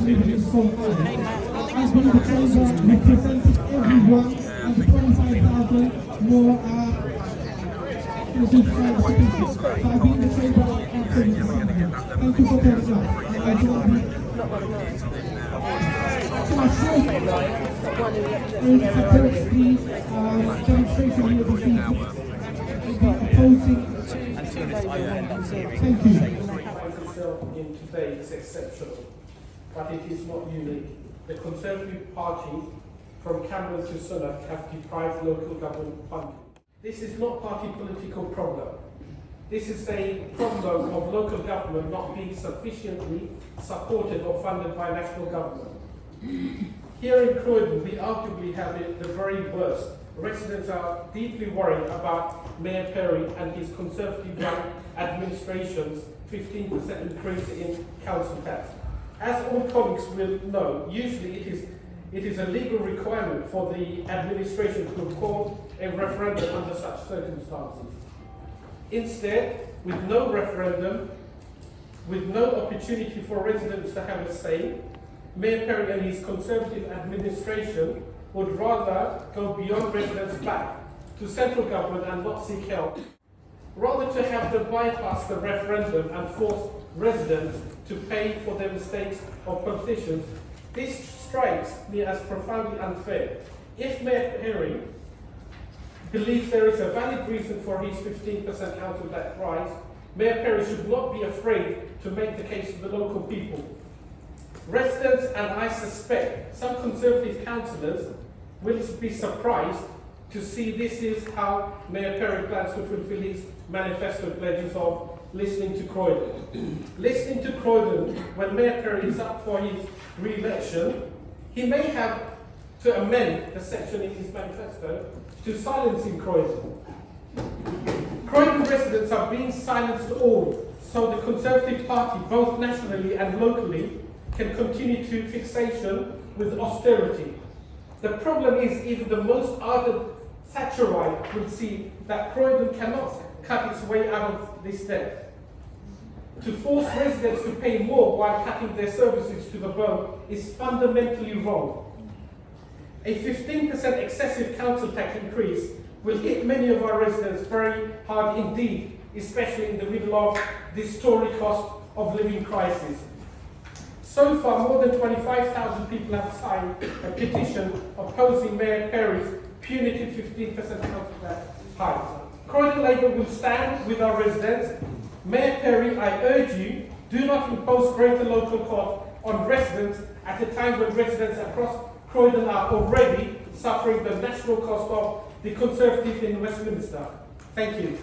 believe it is so high. I believe the Cllr represents everyone and the 25,000 more so I believe the Cllr thank you for telling us. So I support the demonstration here this evening. Opposing. Thank you. In today is exceptional, but it is not unique. The Conservative Party, from Cameron to Sunak, have deprived local government funding. This is not party political problem. This is a problem of local government not being sufficiently supported or funded by national government. Here in Croydon, we arguably have it the very worst. Residents are deeply worried about Mayor Perry and his Conservative-run administration's 15% increase in council tax. As all colleagues will know, usually it is a legal requirement for the administration to call a referendum under such circumstances. Instead, with no referendum, with no opportunity for residents to have a say, Mayor Perry and his Conservative administration would rather go beyond residents' back to central government and not seek help. Rather to have them bypass the referendum and force residents to pay for their mistakes of politicians, this strikes me as profoundly unfair. If Mayor Perry believes there is a valid reason for his 15% council tax rise, Mayor Perry should not be afraid to make the case to the local people. Residents, and I suspect some Conservative councillors, will be surprised to see this is how Mayor Perry plans to fulfil his manifesto pledges of listening to Croydon. Listening to Croydon, when Mayor Perry is up for his re-election, he may have to amend the section in his manifesto to silencing Croydon. Croydon residents are being silenced all, so the Conservative Party, both nationally and locally, can continue to fixation with austerity. The problem is even the most ardent Thatcherite will see that Croydon cannot cut its way out of this debt. To force residents to pay more while cutting their services to the bone is fundamentally wrong. A 15% excessive council tax increase will hit many of our residents very hard indeed, especially in the middle of this Tory cost of living crisis. So far, more than 25,000 people have signed a petition opposing Mayor Perry's punitive 15% council tax hike. Croydon Labour will stand with our residents. Mayor Perry, I urge you, do not impose greater local costs on residents at a time when residents across Croydon are already suffering the national cost of the Conservative in Westminster. Thank you.